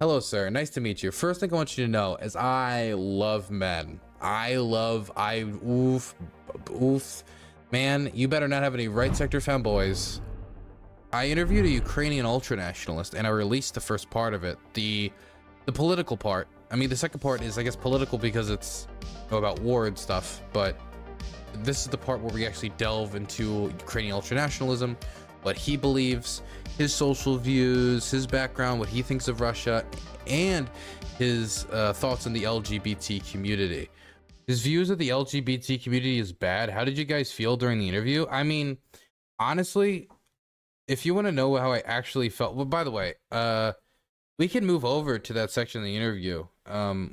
Hello, sir. Nice to meet you. First thing I want you to know is I love men. Oof. Man, you better not have any right sector fanboys. I interviewed a Ukrainian ultranationalist and I released the first part of it. The political part. I mean, the second part is, I guess, political because it's about war and stuff, but this is the part where we actually delve into Ukrainian ultranationalism, what he believes, his social views, his background, what he thinks of Russia, and his thoughts on the LGBT community. His views of the LGBT community is bad. How did you guys feel during the interview? I mean, honestly, if you want to know how I actually felt, well, by the way, we can move over to that section of the interview.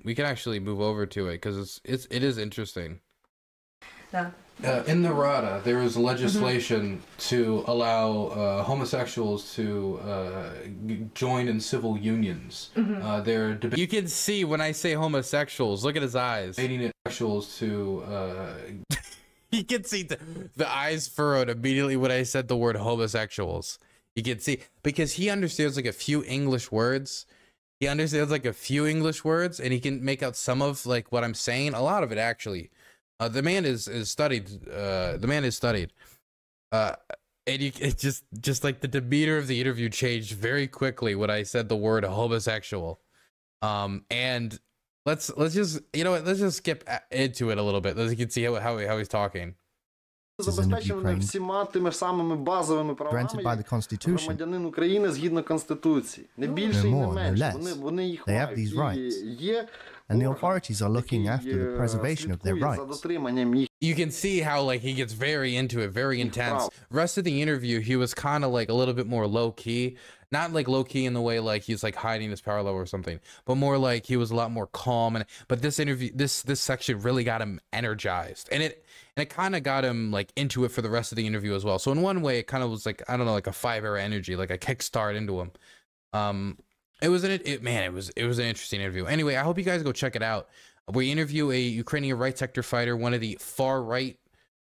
We can actually move over to it because it is interesting. Yeah. In the Rada, there is legislation to allow homosexuals to join in civil unions. You can see when I say homosexuals, look at his eyes. Homosexuals to you can see the eyes furrowed immediately when I said the word homosexuals. You can see, because he understands like a few English words. He understands like a few English words, and he can make out some of like what I'm saying. A lot of it actually. The man is studied. The man is studied. And it just like the demeanor of the interview changed very quickly when I said the word homosexual. And let's just, you know what, let's just skip into it a little bit. Let's you can see how he's talking. Забезпечені всіма тими самими базовими правами громадянин України згідно Конституції. Не більше і не менше. Вони їх мають. Є and the authorities are looking after the preservation of their rights. You can see how like he gets very into it, very intense. Rest of the interview, he was kind of like a little bit more low key, not like low key in the way like he's like hiding his power level or something, but more like he was a lot more calm. But this interview, this section really got him energized, and it kind of got him like into it for the rest of the interview as well. So in one way, it kind of was like, I don't know, like a 5-hour energy, like a kickstart into him. It was an interesting interview. Anyway, I hope you guys go check it out. We interview a Ukrainian right sector fighter, one of the far right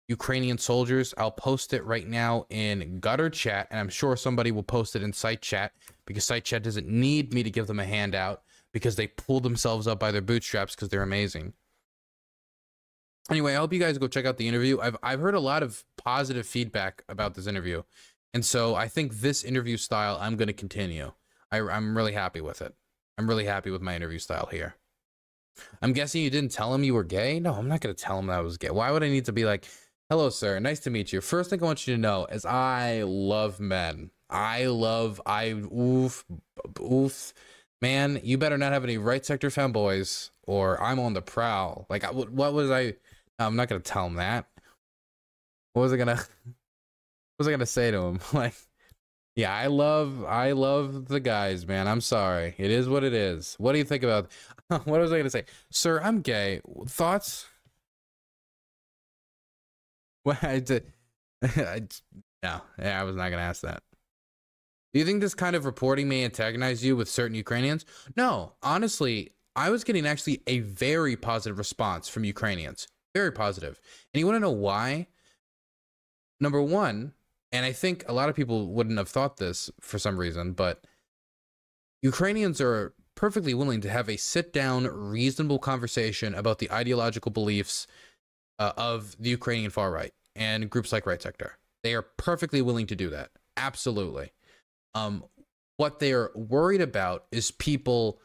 Ukrainian soldiers. I'll post it right now in gutter chat, and I'm sure somebody will post it in site chat because site chat doesn't need me to give them a handout because they pull themselves up by their bootstraps because they're amazing. Anyway, I hope you guys go check out the interview. I've heard a lot of positive feedback about this interview, and so I think this interview style I'm going to continue. I'm really happy with it. I'm really happy with my interview style here. I'm guessing you didn't tell him you were gay? No, I'm not going to tell him that I was gay. Why would I need to be like, hello, sir. Nice to meet you. First thing I want you to know is I love men. Oof. Man, you better not have any right sector fanboys or I'm on the prowl. Like, what was I? No, I'm not going to tell him that. What was I going to say to him? Like, yeah, I love the guys, man. I'm sorry. It is what it is. What do you think about, what was I going to say? Sir, I'm gay. Thoughts? What I did. No, yeah, I was not going to ask that. Do you think this kind of reporting may antagonize you with certain Ukrainians? No, honestly, I was getting actually a very positive response from Ukrainians. Very positive. And you want to know why? Number one, and I think a lot of people wouldn't have thought this for some reason, but Ukrainians are perfectly willing to have a sit-down, reasonable conversation about the ideological beliefs of the Ukrainian far right and groups like Right Sector. They are perfectly willing to do that. Absolutely. What they are worried about is people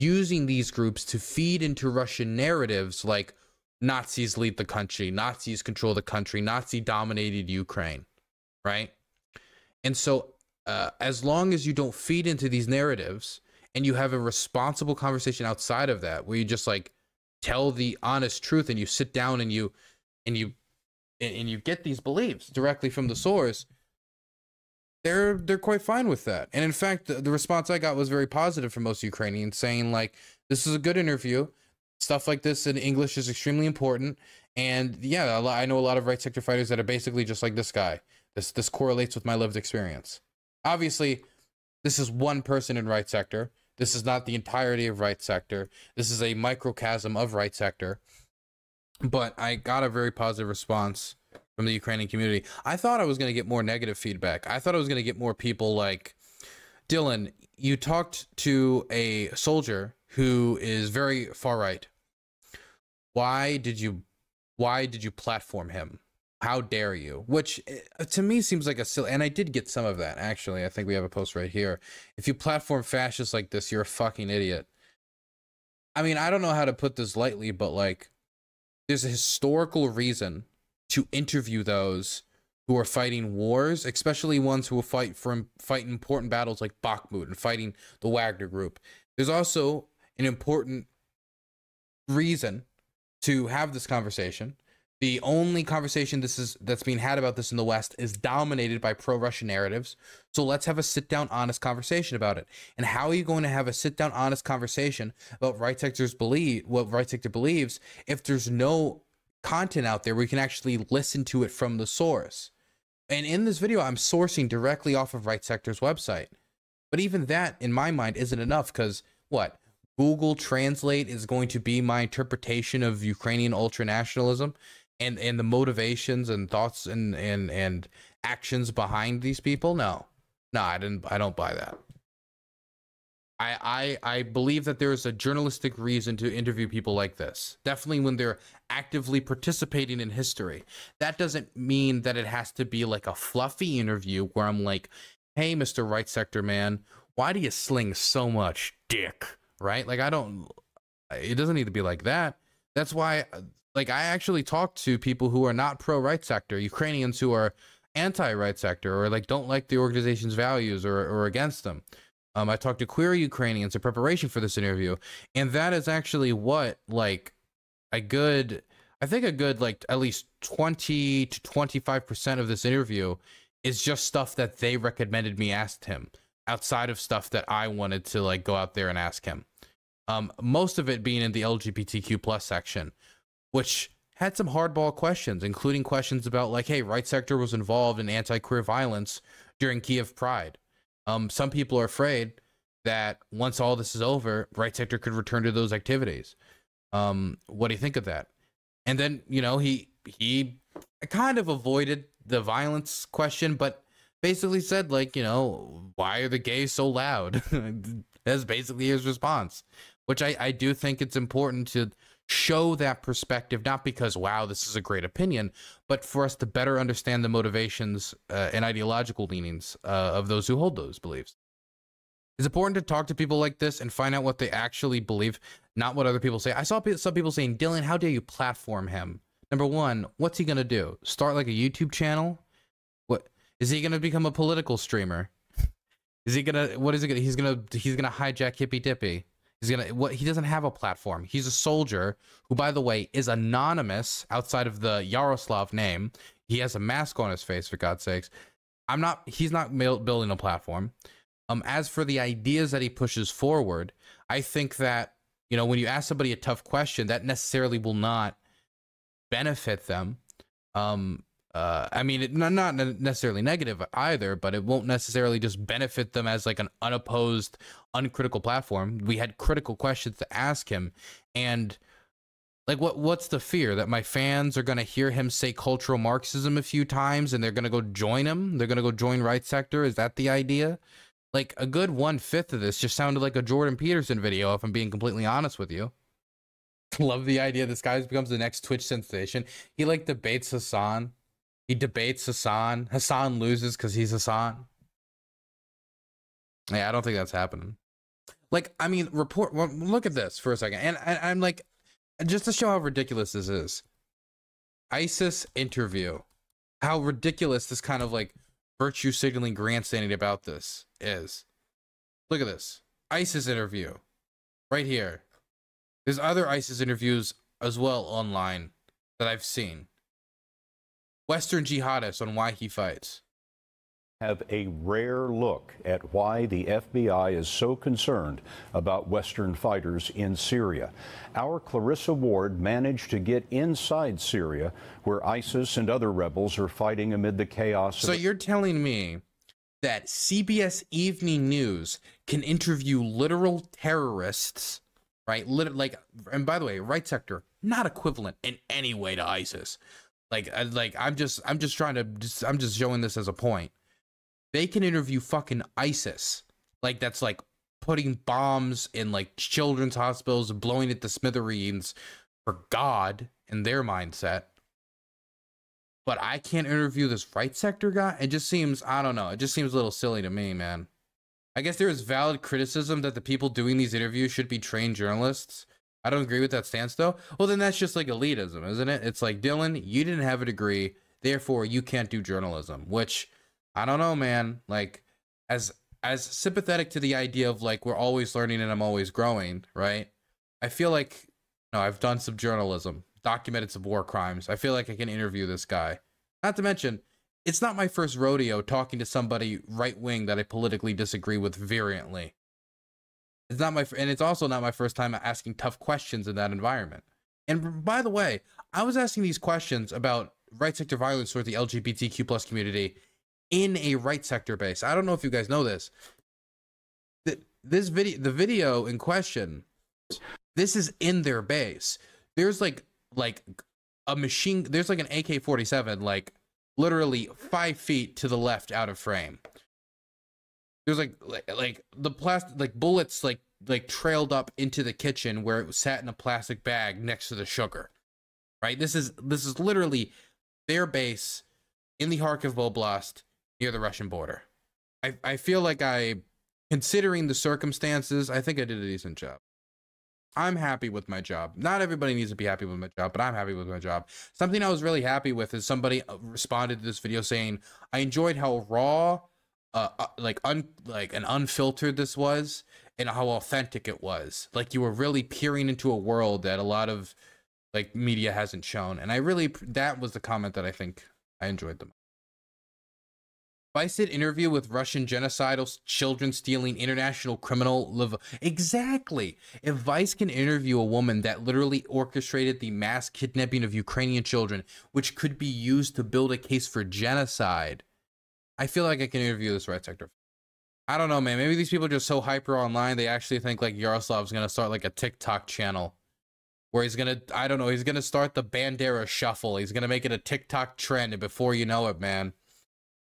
using these groups to feed into Russian narratives like Nazis lead the country, Nazis control the country, Nazi-dominated Ukraine. Right? And so as long as you don't feed into these narratives and you have a responsible conversation outside of that, where you just like tell the honest truth and you sit down and you get these beliefs directly from the source, they're quite fine with that. And in fact, the response I got was very positive from most Ukrainians, saying like, this is a good interview. Stuff like this in English is extremely important. And yeah, I know a lot of right sector fighters that are basically just like this guy. This correlates with my lived experience. Obviously, this is one person in right sector. This is not the entirety of right sector. This is a microcosm of right sector. But I got a very positive response from the Ukrainian community. I thought I was going to get more negative feedback. I thought I was going to get more people like, Dylan, you talked to a soldier who is very far right. Why did you platform him? How dare you? Which to me seems like a silly, and I did get some of that actually. I think we have a post right here. If you platform fascists like this, you're a fucking idiot. I mean, I don't know how to put this lightly, but like, there's a historical reason to interview those who are fighting wars, especially ones who will fight important battles like Bakhmut and fighting the Wagner Group. There's also an important reason to have this conversation. The only conversation that's being had about this in the West is dominated by pro-Russian narratives. So let's have a sit-down, honest conversation about it. And how are you going to have a sit-down, honest conversation about what right sector believes if there's no content out there where you can actually listen to it from the source? And in this video, I'm sourcing directly off of Right Sector's website. But even that, in my mind, isn't enough, because what? Google Translate is going to be my interpretation of Ukrainian ultranationalism and the motivations and thoughts and actions behind these people? No, I don't buy that. I believe that there is a journalistic reason to interview people like this. Definitely when they're actively participating in history. That doesn't mean that it has to be like a fluffy interview where I'm like, hey, Mr. Right Sector man, why do you sling so much dick? Right? Like, it doesn't need to be like that. That's why, like, I actually talk to people who are not pro-right sector, Ukrainians who are anti-right sector, or like don't like the organization's values or against them. I talked to queer Ukrainians in preparation for this interview, and that is actually what, like, I think a good like at least 20 to 25% of this interview is just stuff that they recommended me ask him, outside of stuff that I wanted to like go out there and ask him. Most of it being in the LGBTQ plus section, which had some hardball questions, including questions about like, hey, Right Sector was involved in anti-queer violence during Kiev Pride. Some people are afraid that once all this is over, Right Sector could return to those activities. What do you think of that? And then, you know, he kind of avoided the violence question, but basically said, like, you know, why are the gays so loud? That's basically his response, which I do think it's important to show that perspective, not because, wow, this is a great opinion, but for us to better understand the motivations and ideological leanings of those who hold those beliefs. It's important to talk to people like this and find out what they actually believe, not what other people say. I saw some people saying, Dylan, how dare you platform him? Number one, what's he going to do? Start like a YouTube channel? What is he going to become a political streamer? Is he going to, what is he going to, he's going to hijack Hippy Dippy. He's going to, what, he doesn't have a platform. He's a soldier who, by the way, is anonymous outside of the Yaroslav name. He has a mask on his face, for God's sakes. He's not building a platform. As for the ideas that he pushes forward, I think that, you know, when you ask somebody a tough question, that necessarily will not benefit them. I mean, not necessarily negative either, but it won't necessarily just benefit them as like an unopposed, uncritical platform. We had critical questions to ask him, and like, what's the fear? That my fans are going to hear him say cultural Marxism a few times and they're going to go join him? They're going to go join Right Sector? Is that the idea? Like, a good 1/5 of this just sounded like a Jordan Peterson video, if I'm being completely honest with you. Love the idea this guy becomes the next Twitch sensation. He like debates Hassan. He debates Hassan. Hassan loses because he's Hassan. Yeah, I don't think that's happening. Like, I mean, look at this for a second. And I'm like, just to show how ridiculous this is. ISIS interview. How ridiculous this kind of like virtue signaling grandstanding about this is. Look at this. ISIS interview. Right here. There's other ISIS interviews as well online that I've seen. Western jihadist on why he fights. Have a rare look at why the FBI is so concerned about Western fighters in Syria. Our Clarissa Ward managed to get inside Syria, where ISIS and other rebels are fighting amid the chaos. So you're telling me that CBS Evening News can interview literal terrorists, right? Like, and by the way, Right Sector, not equivalent in any way to ISIS. I'm just showing this as a point. They can interview fucking ISIS, like that's like putting bombs in like children's hospitals, blowing it to smithereens for God in their mindset. But I can't interview this right sector guy. It just seems, I don't know. It just seems a little silly to me, man. I guess there is valid criticism that the people doing these interviews should be trained journalists. I don't agree with that stance, though. Well, then that's just like elitism, isn't it? It's like, Dylan, you didn't have a degree, therefore you can't do journalism. Which, I don't know, man. Like, as sympathetic to the idea of like we're always learning and I'm always growing, right? I feel like, no, I've done some journalism, documented some war crimes. I feel like I can interview this guy. Not to mention, it's not my first rodeo talking to somebody right-wing that I politically disagree with virulently. It's not my, and it's also not my first time asking tough questions in that environment. And by the way, I was asking these questions about right sector violence toward the LGBTQ plus community in a right sector base. I don't know if you guys know this. The video in question, this is in their base. There's like a machine, there's like an AK-47, like literally 5 feet to the left out of frame. There's like the plastic, like bullets like trailed up into the kitchen where it sat in a plastic bag next to the sugar. Right? This is literally their base in the Kharkiv Oblast near the Russian border. I feel like considering the circumstances, I think I did a decent job. I'm happy with my job. Not everybody needs to be happy with my job, but I'm happy with my job. Something I was really happy with is somebody responded to this video saying, I enjoyed how raw, and unfiltered this was, and how authentic it was. Like you were really peering into a world that a lot of like media hasn't shown. And that was the comment that I think I enjoyed the most. Vice did interview with Russian genocidal children stealing international criminal exactly. If Vice can interview a woman that literally orchestrated the mass kidnapping of Ukrainian children, which could be used to build a case for genocide, I feel like I can interview this right sector. I don't know, man. Maybe these people are just so hyper online, they actually think like Yaroslav's gonna start like a TikTok channel where he's gonna, I don't know, he's gonna start the Bandera shuffle. He's gonna make it a TikTok trend, and before you know it, man,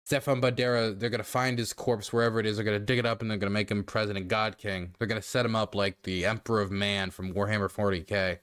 Stefan Bandera, they're gonna find his corpse wherever it is. They're gonna dig it up and they're gonna make him President God King. They're gonna set him up like the Emperor of Man from Warhammer 40K.